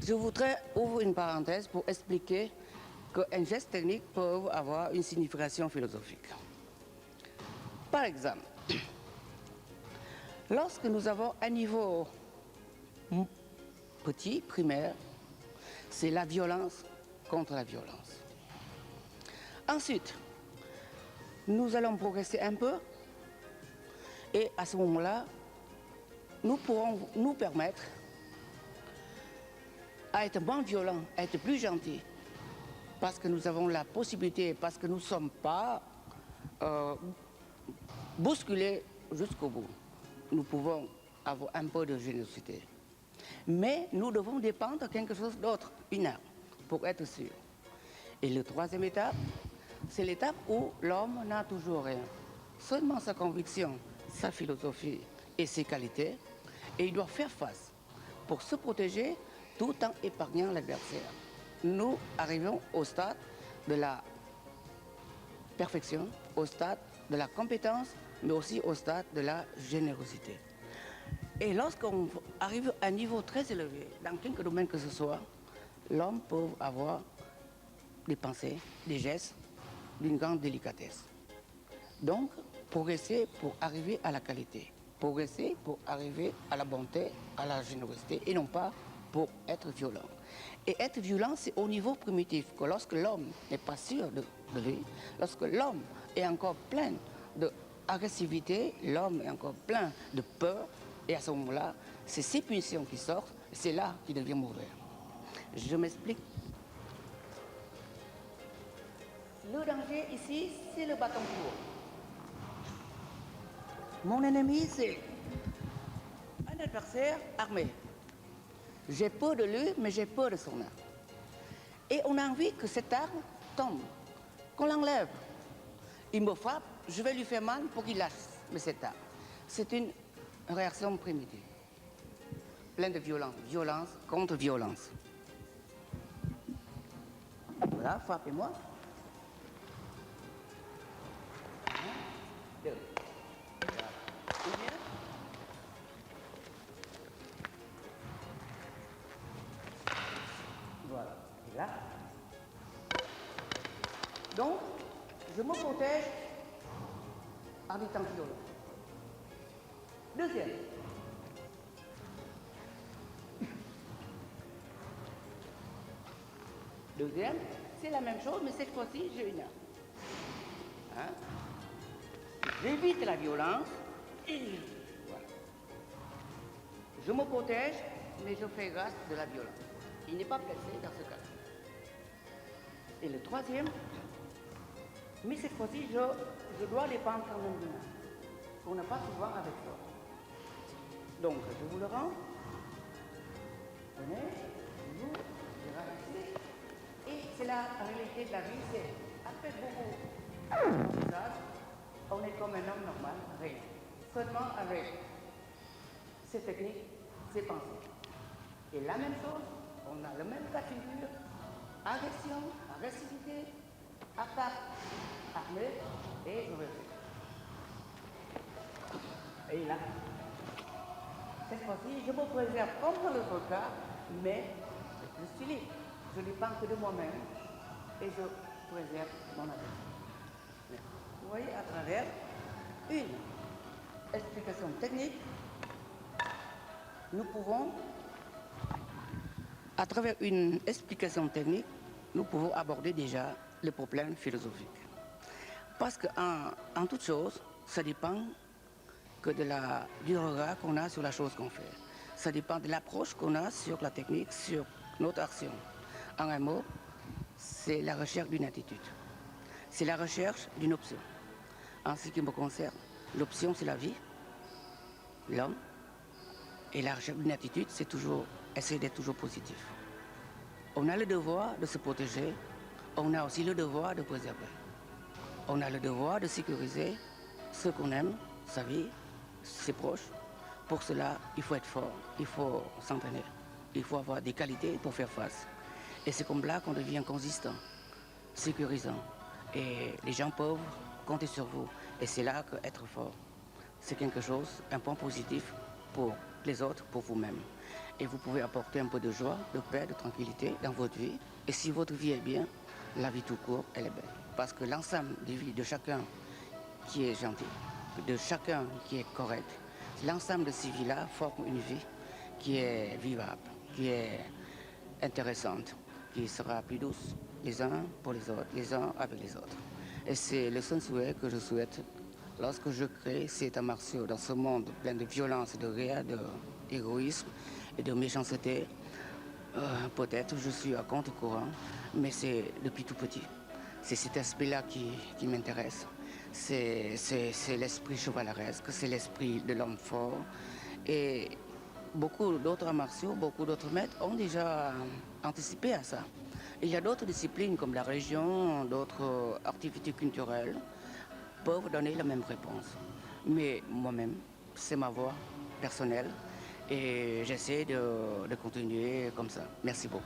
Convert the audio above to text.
Je voudrais ouvrir une parenthèse pour expliquer qu'un geste technique peut avoir une signification philosophique. Par exemple, lorsque nous avons un niveau petit, primaire, c'est la violence contre la violence. Ensuite, nous allons progresser un peu et à ce moment-là, nous pourrons nous permettre à être moins violents, à être plus gentils, parce que nous avons la possibilité, parce que nous ne sommes pas bousculés jusqu'au bout. Nous pouvons avoir un peu de générosité. Mais nous devons dépendre de quelque chose d'autre, une arme, pour être sûr. Et la troisième étape, c'est l'étape où l'homme n'a toujours rien. Seulement sa conviction, sa philosophie et ses qualités. Et il doit faire face pour se protéger tout en épargnant l'adversaire. Nous arrivons au stade de la perfection, au stade de la compétence, mais aussi au stade de la générosité. Et lorsqu'on arrive à un niveau très élevé, dans quelque domaine que ce soit, l'homme peut avoir des pensées, des gestes d'une grande délicatesse. Donc, progresser pour arriver à la qualité, progresser pour arriver à la bonté, à la générosité, et non pas pour être violent. Et être violent, c'est au niveau primitif, que lorsque l'homme n'est pas sûr de lui, lorsque l'homme est encore plein d'agressivité, l'homme est encore plein de peur, et à ce moment-là, c'est ces punitions qui sortent, c'est là qu'il devient mauvais. Je m'explique. Le danger ici, c'est le bâton court. Mon ennemi, c'est un adversaire armé. J'ai peur de lui, mais j'ai peur de son arme. Et on a envie que cette arme tombe, qu'on l'enlève. Il me frappe, je vais lui faire mal pour qu'il lâche cette arme. C'est une réaction primitive, pleine de violence, violence contre violence. Voilà, frappez-moi. 1, 2. Voilà, et là. Donc, je me protège en étant violent. Deuxième. Deuxième, c'est la même chose, mais cette fois-ci, j'ai une arme. Hein? J'évite la violence et voilà. Je me protège, mais je fais grâce de la violence. Il n'est pas blessé dans ce cas-là. Et le troisième, mais cette fois-ci, je dois dépendre quand même de moi. On n'a pas souvent avec l'autre. Donc, je vous le rends. Venez, vous, je reste. Et c'est la réalité de la vie, c'est après beaucoup d'usage, on est comme un homme normal, rien. Seulement avec ces techniques, ces pensées. Et la même chose, on a le même cas de figure, agression, agressivité, attaque, armée et rejet. Et là, cette fois-ci, je me préserve comme dans l'autre cas, mais je suis libre. Je dépends que de moi-même et je préserve mon avenir. Vous voyez, à travers une explication technique, nous pouvons, à travers une explication technique, nous pouvons aborder déjà le problème philosophique. Parce qu'en toute chose, ça dépend que du regard qu'on a sur la chose qu'on fait. Ça dépend de l'approche qu'on a sur la technique, sur notre action. En un mot, c'est la recherche d'une attitude. C'est la recherche d'une option. En ce qui me concerne, l'option, c'est la vie, l'homme. Et la recherche d'une attitude, c'est toujours essayer d'être toujours positif. On a le devoir de se protéger, on a aussi le devoir de préserver. On a le devoir de sécuriser ce qu'on aime, sa vie, ses proches. Pour cela, il faut être fort, il faut s'entraîner, il faut avoir des qualités pour faire face. Et c'est comme là qu'on devient consistant, sécurisant. Et les gens peuvent compter sur vous. Et c'est là qu'être fort, c'est quelque chose, un point positif pour les autres, pour vous-même. et vous pouvez apporter un peu de joie, de paix, de tranquillité dans votre vie. Et si votre vie est bien, la vie tout court, elle est belle. Parce que l'ensemble des vies de chacun qui est gentil, de chacun qui est correct, l'ensemble de ces vies-là forment une vie qui est vivable, qui est intéressante, qui sera plus douce les uns pour les autres, les uns avec les autres. Et c'est le seul souhait que je souhaite lorsque je crée ces arts martiaux dans ce monde plein de violence, de guerre, d'égoïsme et de méchanceté. Peut-être je suis à contre-courant, mais c'est depuis tout petit. C'est cet aspect-là qui m'intéresse. C'est l'esprit chevaleresque, c'est l'esprit de l'homme fort. Et beaucoup d'autres arts martiaux, beaucoup d'autres maîtres ont déjà anticipé à ça. Il y a d'autres disciplines comme la religion, d'autres activités culturelles peuvent donner la même réponse. Mais moi-même, c'est ma voix personnelle et j'essaie de continuer comme ça. Merci beaucoup.